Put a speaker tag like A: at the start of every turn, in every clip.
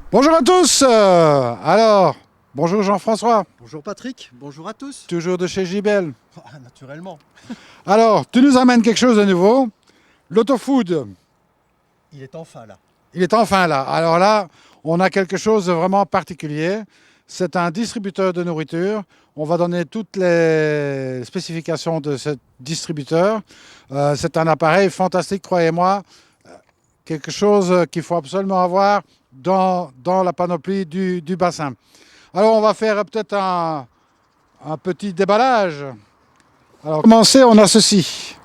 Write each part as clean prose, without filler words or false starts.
A: Bonjour à tous. Bonjour Jean-François,
B: Bonjour Patrick, bonjour à tous.
A: toujours de chez JBL.
B: Ah, naturellement,
A: Alors, tu nous amènes quelque chose de nouveau. L'autofood,
B: il est enfin là.
A: il est enfin là. Alors là, on a quelque chose de vraiment particulier. C'est un distributeur de nourriture. On va donner toutes les spécifications de ce distributeur. C'est un appareil fantastique, croyez-moi. Quelque chose qu'il faut absolument avoir dans la panoplie du bassin. Alors, on va faire peut-être un petit déballage. Alors, pour commencer, on a ceci.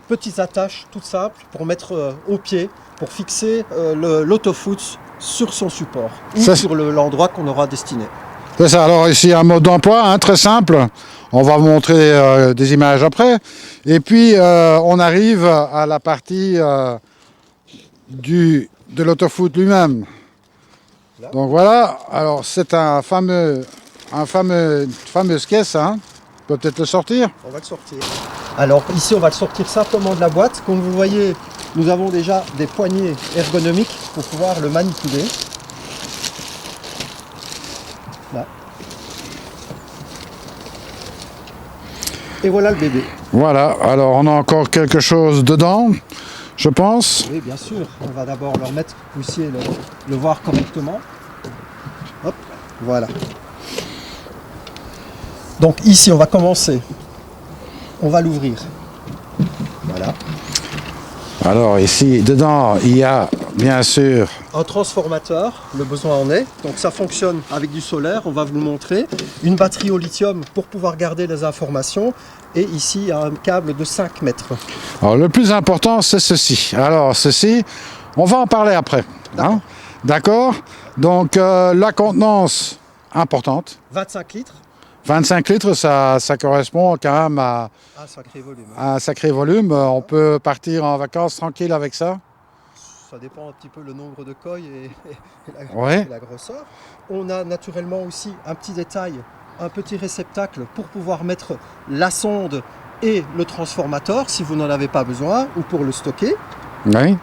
B: Petites attaches toutes simples pour mettre au pied, pour fixer l'autofoot sur son support ou
A: Ça,
B: sur l'endroit qu'on aura destiné.
A: C'est ça. Alors, ici, un mode d'emploi très simple. On va vous montrer des images après. Et puis, on arrive à la partie de l'autofoot lui-même.
B: Là.
A: Donc voilà. Alors, c'est une fameuse caisse. Hein. On peut peut-être le sortir.
B: On va le sortir. Alors ici on va le sortir simplement de la boîte. Comme vous voyez, nous avons déjà des poignées ergonomiques pour pouvoir le manipuler. Là. Et voilà le bébé.
A: Voilà. Alors, on a encore quelque chose dedans, je pense.
B: Oui, bien sûr. On va d'abord le remettre pour que vous puissiez le voir correctement. Hop, voilà. Donc ici, on va commencer. On va l'ouvrir. Voilà.
A: Alors, ici, dedans, il y a bien sûr.
B: Un transformateur, le besoin en est. Donc ça fonctionne avec du solaire, on va vous le montrer. Une batterie au lithium pour pouvoir garder les informations. Et ici, un câble de 5 mètres.
A: Alors, le plus important, c'est ceci. Alors, ceci, on va en parler après. Hein. D'accord. Donc, la contenance importante.
B: 25 litres.
A: 25 litres, ça correspond quand même à
B: Un sacré volume.
A: un sacré volume. On peut partir en vacances tranquille avec ça.
B: Ça dépend un petit peu le nombre de coils et
A: Ouais.
B: la grosseur. On a naturellement aussi un petit détail, un petit réceptacle pour pouvoir mettre la sonde et le transformateur si vous n'en avez pas besoin ou pour le stocker.
A: Oui.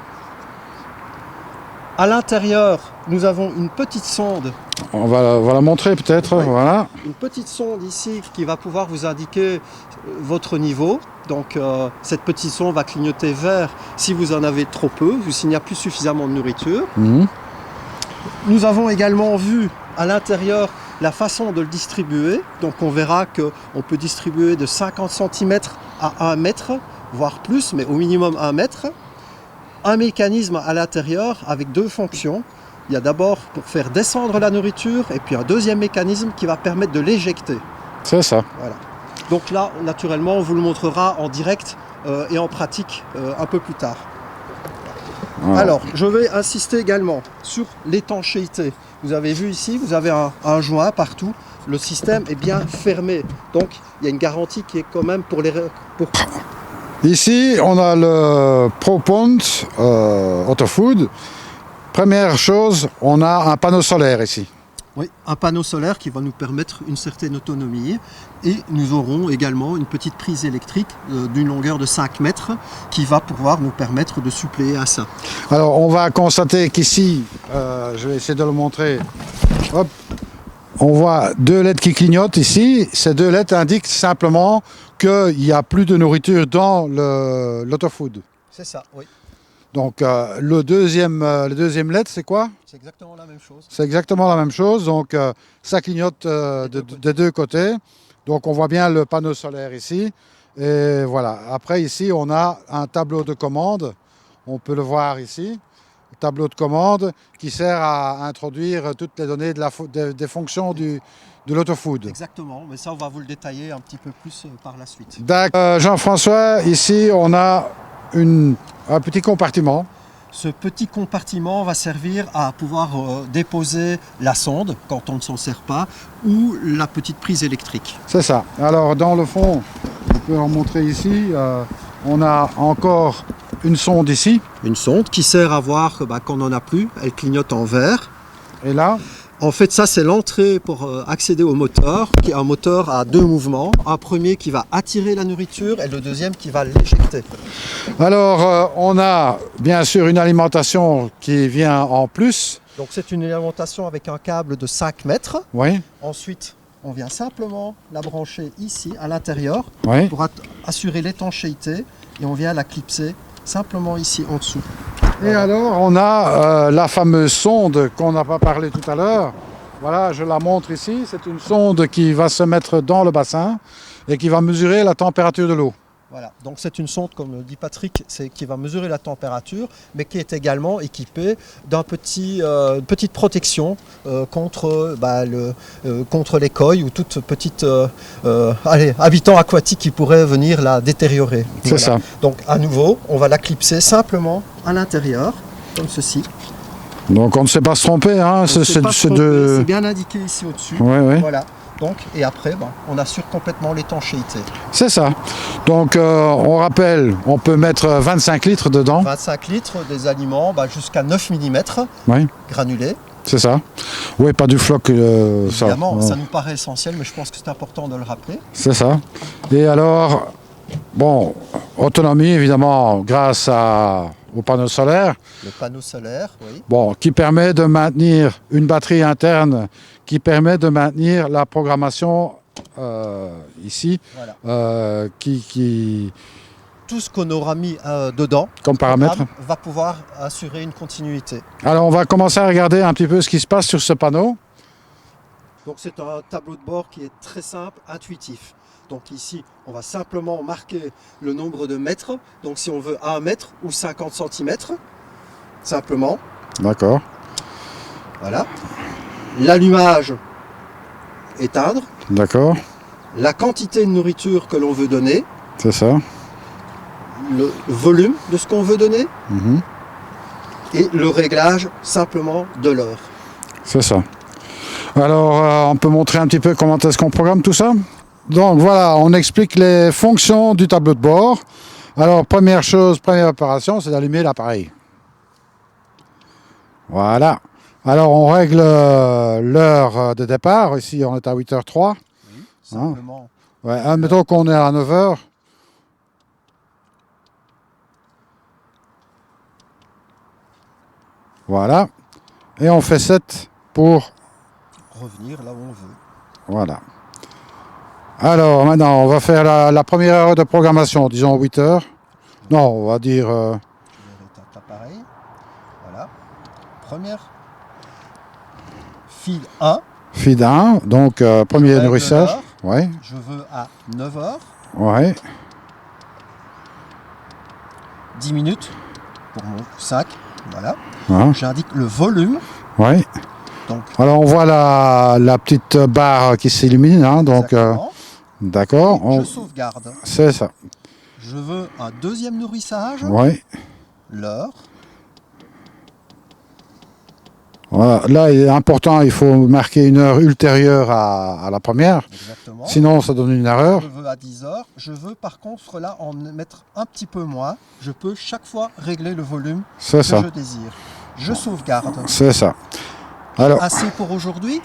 B: À l'intérieur, nous avons une petite sonde.
A: On va la montrer peut-être.
B: Oui.
A: Voilà.
B: Une petite sonde ici qui va pouvoir vous indiquer votre niveau. Donc cette petite sonde va clignoter vert si vous en avez trop peu ou s'il n'y a plus suffisamment de nourriture.
A: Mhm.
B: Nous avons également vu à l'intérieur la façon de le distribuer. Donc on verra qu'on peut distribuer de 50 cm à 1 mètre, voire plus, mais au minimum 1 mètre. Un mécanisme à l'intérieur avec deux fonctions. Il y a d'abord pour faire descendre la nourriture et puis un deuxième mécanisme qui va permettre de l'éjecter.
A: C'est ça.
B: Voilà. Donc là, naturellement, on vous le montrera en direct et en pratique un peu plus tard.
A: Voilà.
B: Alors, je vais insister également sur l'étanchéité. Vous avez vu ici, vous avez un joint partout. Le système est bien fermé. Donc, il y a une garantie qui est quand même pour les...
A: Ici, on a le ProPont Autofood. Première chose, on a un panneau solaire ici.
B: Oui, un panneau solaire qui va nous permettre une certaine autonomie et nous aurons également une petite prise électrique d'une longueur de 5 mètres qui va pouvoir nous permettre de suppléer à ça.
A: Alors, on va constater qu'ici, je vais essayer de le montrer. Hop, on voit deux LED qui clignotent ici. Ces deux LED indiquent simplement qu'il n'y a plus de nourriture dans l'autofood.
B: C'est ça, oui.
A: Donc, le deuxième LED, c'est quoi?
B: C'est exactement la même chose.
A: C'est exactement la même chose. Donc, ça clignote des deux côtés. Donc, on voit bien le panneau solaire ici. Et voilà. Après, ici, on a un tableau de commande. On peut le voir ici. Tableau de commande qui sert à introduire toutes les données des fonctions de l'autofood.
B: Exactement, mais ça, on va vous le détailler un petit peu plus par la suite.
A: D'accord. Jean-François, ici, on a un petit compartiment.
B: Ce petit compartiment va servir à pouvoir déposer la sonde quand on ne s'en sert pas ou la petite prise électrique.
A: C'est ça. Alors, dans le fond, on peut en montrer ici, on a encore une sonde ici.
B: Une sonde qui sert à voir qu'on n'en a plus, elle clignote en vert.
A: Et là,
B: En fait, ça, c'est l'entrée pour accéder au moteur, qui est un moteur à deux mouvements. Un premier qui va attirer la nourriture et le deuxième qui va l'éjecter.
A: alors on a bien sûr une alimentation qui vient en plus.
B: Donc c'est une alimentation avec un câble de 5 mètres.
A: Oui,
B: Ensuite, on vient simplement la brancher ici à l'intérieur
A: oui.
B: pour assurer l'étanchéité et on vient la clipser simplement ici en dessous.
A: Et alors, on a la fameuse sonde qu'on n'a pas parlé tout à l'heure. Voilà, je la montre ici. C'est une sonde qui va se mettre dans le bassin et qui va mesurer la température de l'eau.
B: Voilà, donc c'est une sonde, comme le dit Patrick, qui va mesurer la température, mais qui est également équipée petite protection contre l'écueil ou toute petite habitant aquatique qui pourrait venir la détériorer.
A: C'est ça.
B: Donc à nouveau, on va la clipser simplement à l'intérieur, comme ceci.
A: Donc on ne sait pas se tromper. Hein.
B: C'est bien indiqué ici au-dessus.
A: Oui, oui.
B: Voilà. Donc, et après, on assure complètement l'étanchéité.
A: C'est ça. Donc, on rappelle, on peut mettre 25 litres dedans.
B: 25 litres des aliments jusqu'à 9 mm
A: Oui,
B: granulés.
A: c'est ça. Oui, pas du floc.
B: Évidemment,
A: ça
B: ça nous paraît essentiel, mais je pense que c'est important de le rappeler.
A: C'est ça. Et alors, bon, autonomie, évidemment, grâce aux panneaux solaires.
B: Le panneau solaire, oui.
A: Bon, qui permet de maintenir une batterie interne, qui permet de maintenir la programmation ici,
B: Voilà. Tout ce qu'on aura mis dedans,
A: comme paramètre.
B: va pouvoir assurer une continuité.
A: Alors, on va commencer à regarder un petit peu ce qui se passe sur ce panneau.
B: Donc c'est un tableau de bord qui est très simple, intuitif. Donc ici, on va simplement marquer le nombre de mètres. Donc si on veut 1 mètre ou 50 cm, simplement.
A: D'accord.
B: Voilà. L'allumage, éteindre.
A: D'accord.
B: La quantité de nourriture que l'on veut donner.
A: C'est ça.
B: Le volume de ce qu'on veut donner.
A: Mhm.
B: Et le réglage simplement de l'heure.
A: C'est ça. Alors, on peut montrer un petit peu comment est-ce qu'on programme tout ça? Donc voilà, on explique les fonctions du tableau de bord. Alors, première opération, c'est d'allumer l'appareil. Voilà. Alors, on règle l'heure de départ. Ici, on est à 8h03.
B: Oui, simplement.
A: Ouais, admettons qu'on est à 9h. Voilà. Et on fait 7 pour
B: revenir là où on veut.
A: Voilà. Alors maintenant, on va faire la première heure de programmation, disons 8 heures. Non, on va dire...
B: Je vais rétablir l'appareil. Voilà. Première. Fil 1.
A: Fil 1, donc premier
B: règle
A: nourrissage.
B: l'heure.
A: Ouais,
B: Je veux à 9h.
A: ouais,
B: 10 minutes pour mon sac. Voilà.
A: hein,
B: J'indique le volume.
A: ouais.
B: Donc,
A: Alors on voit la petite barre qui s'illumine, hein, donc
B: exactement.
A: d'accord.
B: Et je sauvegarde.
A: C'est ça.
B: Je veux un deuxième nourrissage.
A: Ouais.
B: L'heure.
A: Voilà. Là, il est important, il faut marquer une heure ultérieure à la première.
B: Exactement.
A: Sinon, ça donne une erreur.
B: Je veux à 10h. Je veux par contre là en mettre un petit peu moins. Je peux chaque fois régler le volume
A: C'est
B: que
A: ça.
B: je désire. Je sauvegarde.
A: C'est ça. Alors,
B: Assez pour aujourd'hui.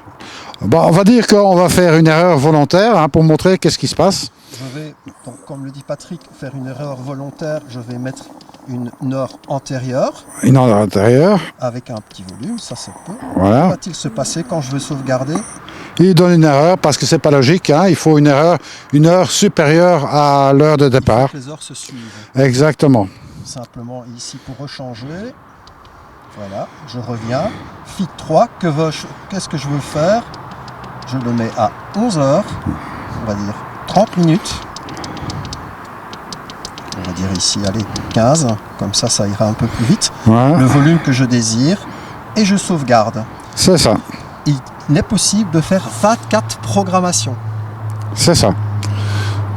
A: bon, on va dire qu'on va faire une erreur volontaire hein, pour montrer qu'est-ce qui se passe.
B: Je vais, donc, comme le dit Patrick, faire une erreur volontaire. Je vais mettre une heure antérieure
A: Une heure à l'intérieur.
B: avec un petit volume. Ça peut. Que
A: Voilà.
B: va-t-il se passer quand je vais sauvegarder?
A: Il donne une erreur parce que c'est pas logique. Hein. Il faut une heure supérieure à l'heure de
B: Il faut
A: départ.
B: que les heures se suivent.
A: Exactement.
B: Simplement ici pour rechanger. Voilà, je reviens. Fit 3, qu'est-ce que je veux faire? Je le mets à 11h, on va dire 30 minutes. On va dire ici, allez, 15, comme ça ira un peu plus vite.
A: Ouais.
B: Le volume que je désire, et je sauvegarde.
A: C'est ça.
B: Il est possible de faire 24 programmations.
A: C'est ça.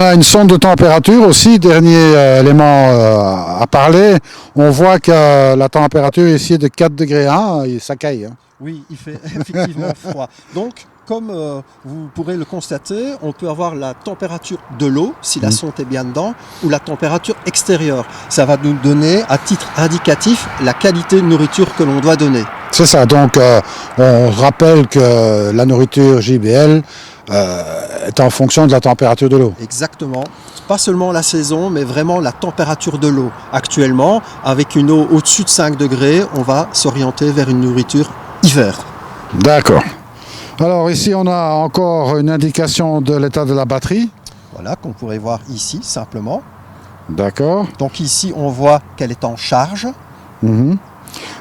A: On a une sonde de température aussi, dernier élément à parler. On voit que la température ici est de 4 degrés 1 et ça caille. Hein.
B: Oui, il fait effectivement froid. Donc, comme vous pourrez le constater, on peut avoir la température de l'eau, si la sonde est bien dedans, ou la température extérieure. Ça va nous donner, à titre indicatif, la qualité de nourriture que l'on doit donner.
A: C'est ça. Donc, on rappelle que la nourriture JBL est en fonction de la température de l'eau.
B: Exactement. Pas seulement la saison, mais vraiment la température de l'eau. Actuellement, avec une eau au-dessus de 5 degrés, on va s'orienter vers une nourriture hiver.
A: D'accord. Alors ici, on a encore une indication de l'état de la batterie.
B: Voilà, qu'on pourrait voir ici simplement.
A: D'accord.
B: Donc ici, on voit qu'elle est en charge.
A: Mhm.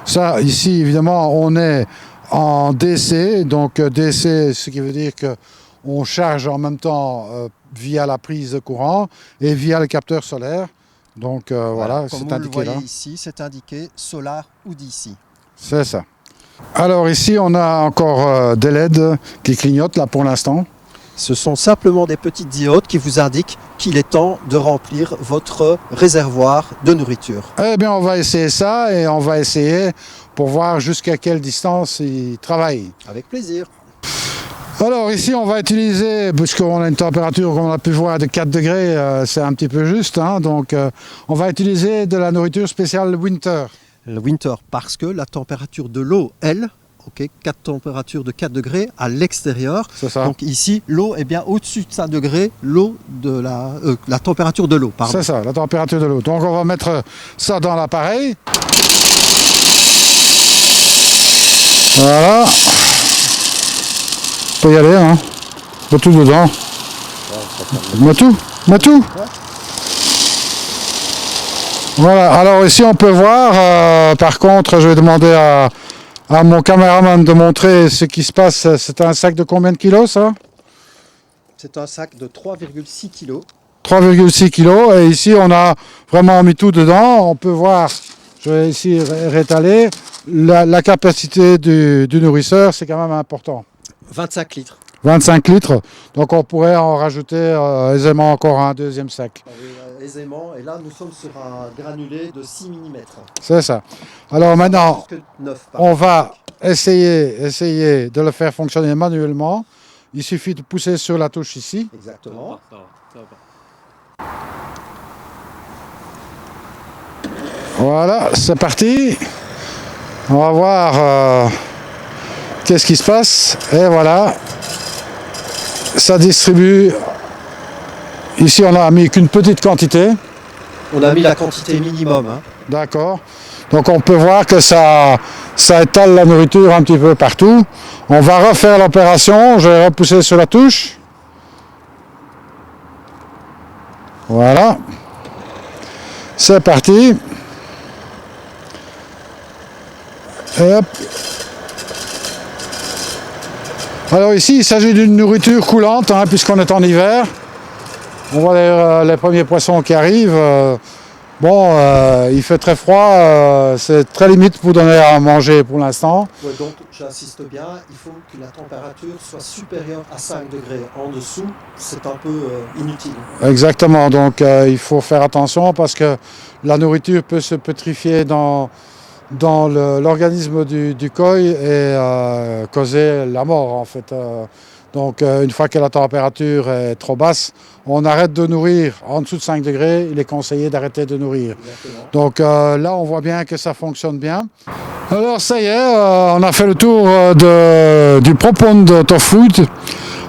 A: Ça, ici, évidemment, on est en DC. Donc DC, ce qui veut dire qu'on charge en même temps via la prise de courant et via le capteur solaire. Donc voilà,
B: Comme
A: c'est
B: vous
A: indiqué
B: le
A: là.
B: voyez ici, c'est indiqué solar ou DC.
A: C'est ça. Alors ici, on a encore des LED qui clignotent là pour l'instant.
B: Ce sont simplement des petites diodes qui vous indiquent qu'il est temps de remplir votre réservoir de nourriture.
A: Eh bien, on va essayer ça et on va essayer pour voir jusqu'à quelle distance il travaille.
B: Avec plaisir.
A: Alors ici, on va utiliser, puisqu'on a une température, comme on a pu voir, de 4 degrés, c'est un petit peu juste, hein, donc on va utiliser de la nourriture spéciale Winter.
B: Le winter, parce que la température de l'eau, elle, ok, 4 températures de 4 degrés à l'extérieur.
A: C'est ça.
B: Donc ici, l'eau est bien au-dessus de 5 degrés, l'eau de la température de l'eau, pardon.
A: C'est ça, la température de l'eau. Donc on va mettre ça dans l'appareil. Voilà. On peut y aller, hein. Mets tout dedans. Mets tout. Mets tout. Voilà, alors ici on peut voir, par contre je vais demander à mon caméraman de montrer ce qui se passe. C'est un sac de combien de kilos ça?
B: C'est un sac de 3,6 kg.
A: 3,6 kilos et ici on a vraiment mis tout dedans. On peut voir, je vais ici rétaler, la capacité du nourrisseur, c'est quand même important.
B: 25 litres.
A: 25 litres, donc on pourrait en rajouter aisément encore un deuxième sac.
B: Aisément, et là nous sommes sur un granulé de 6 mm.
A: C'est ça. Alors maintenant,
B: Plus que 9,
A: on va essayer de le faire fonctionner manuellement. Il suffit de pousser sur la touche ici.
B: Exactement.
A: Voilà, c'est parti. On va voir qu'est-ce qui se passe. Et voilà, ça distribue. Ici, on n'a mis qu'une petite quantité.
B: On a mis la quantité minimum. Hein.
A: D'accord. Donc on peut voir que ça étale la nourriture un petit peu partout. On va refaire l'opération. Je vais repousser sur la touche. Voilà. C'est parti. Et hop. Alors ici, il s'agit d'une nourriture coulante, hein, puisqu'on est en hiver. On voit les premiers poissons qui arrivent. Il fait très froid, c'est très limite pour donner à manger pour l'instant.
B: Ouais, donc j'insiste bien, il faut que la température soit supérieure à 5 degrés. En dessous, c'est un peu inutile.
A: Exactement, donc il faut faire attention parce que la nourriture peut se pétrifier dans l'organisme du koi et causer la mort en fait. Donc une fois que la température est trop basse, on arrête de nourrir. En dessous de 5 degrés, il est conseillé d'arrêter de nourrir.
B: Exactement.
A: Donc là, on voit bien que ça fonctionne bien. Alors ça y est, on a fait le tour du Propond Autofood.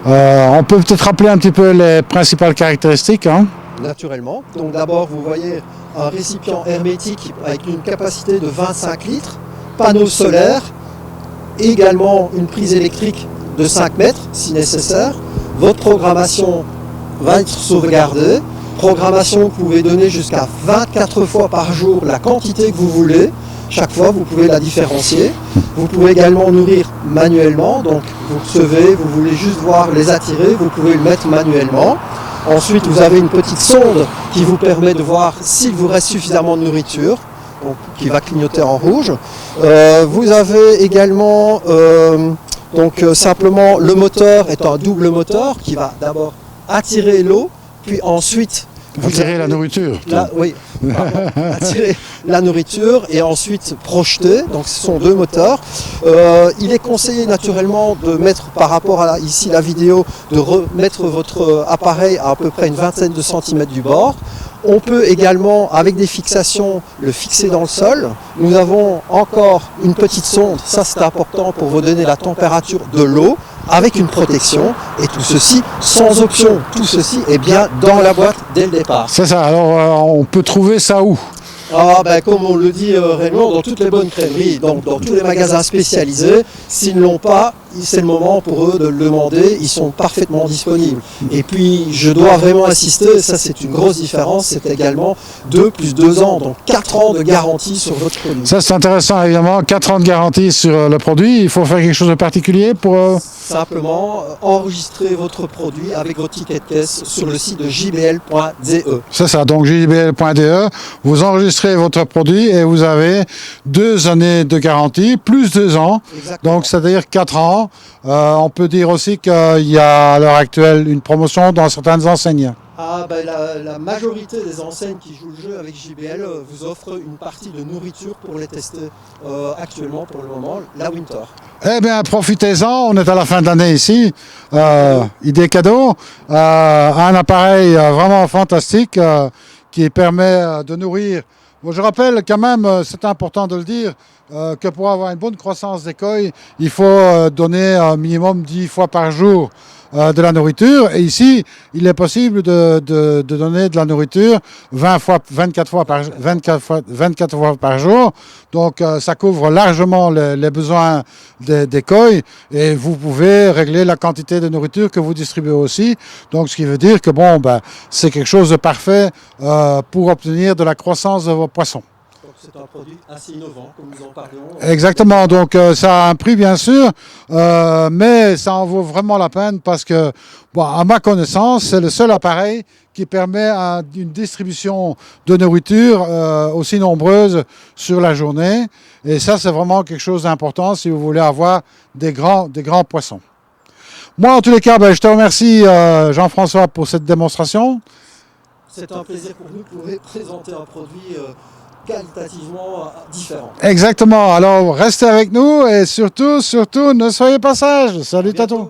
A: On peut peut-être rappeler un petit peu les principales caractéristiques. Hein.
B: Naturellement. Donc d'abord, vous voyez un récipient hermétique avec une capacité de 25 litres, panneau solaire, également une prise électrique de 5 mètres si nécessaire. Votre programmation va être sauvegardée. Programmation que vous pouvez donner jusqu'à 24 fois par jour la quantité que vous voulez. Chaque fois, vous pouvez la différencier. Vous pouvez également nourrir manuellement. Donc, vous recevez, vous voulez juste voir les attirer, vous pouvez le mettre manuellement. Ensuite, vous avez une petite sonde qui vous permet de voir s'il vous reste suffisamment de nourriture, donc, qui va clignoter en rouge. Vous avez également simplement le moteur est un double moteur qui va d'abord attirer l'eau, puis ensuite
A: attirer la nourriture.
B: Attirer la nourriture et ensuite projeter. Donc ce sont deux moteurs. Il est conseillé naturellement de mettre par rapport à ici la vidéo, de remettre votre appareil à peu près une vingtaine de centimètres du bord. On peut également, avec des fixations, le fixer dans le sol. Nous avons encore une petite sonde, ça c'est important pour vous donner la température de l'eau, avec une protection, et tout ceci sans option. Tout ceci est bien dans la boîte dès le départ.
A: C'est ça, alors on peut trouver ça où?
B: Ah ben, comme on le dit Raymond, dans toutes les bonnes crèmeries, donc dans tous les magasins spécialisés, s'ils ne l'ont pas, c'est le moment pour eux de le demander, ils sont parfaitement disponibles. Et puis je dois vraiment insister, ça c'est une grosse différence, c'est également 2 plus 2 ans, donc 4 ans de garantie sur votre produit.
A: Ça c'est intéressant évidemment, 4 ans de garantie sur le produit. Il faut faire quelque chose de particulier pour...
B: Simplement enregistrer votre produit avec votre ticket de caisse sur le site de jbl.de.
A: C'est ça, donc jbl.de, vous enregistrez votre produit et vous avez 2 années de garantie, plus 2 ans,
B: Exactement.
A: donc c'est-à-dire 4 ans. On peut dire aussi qu'il y a à l'heure actuelle une promotion dans certaines enseignes.
B: Ah ben la majorité des enseignes qui jouent le jeu avec JBL vous offrent une partie de nourriture pour les tester actuellement pour le moment, la Winter.
A: Eh bien, profitez-en, on est à la fin de l'année ici. Idée cadeau, un appareil vraiment fantastique qui permet de nourrir. Bon, je rappelle quand même, c'est important de le dire, que pour avoir une bonne croissance d'écoilles, il faut donner un minimum 10 fois par jour de la nourriture. Et ici, il est possible de donner de la nourriture 24 fois par jour. Donc, ça couvre largement les besoins des coilles et vous pouvez régler la quantité de nourriture que vous distribuez aussi. Donc, ce qui veut dire que bon, ben, c'est quelque chose de parfait pour obtenir de la croissance de vos poissons.
B: C'est un produit assez innovant, comme nous en parlions.
A: Exactement, donc ça a un prix bien sûr, mais ça en vaut vraiment la peine parce que, bon, à ma connaissance, c'est le seul appareil qui permet une distribution de nourriture aussi nombreuse sur la journée. Et ça, c'est vraiment quelque chose d'important si vous voulez avoir des grands poissons. Moi, en tous les cas, ben, je te remercie Jean-François pour cette démonstration.
B: C'est un plaisir pour nous de pouvoir présenter un produit qualitativement différent.
A: Exactement, alors restez avec nous et surtout, ne soyez pas sages. Salut Tatou.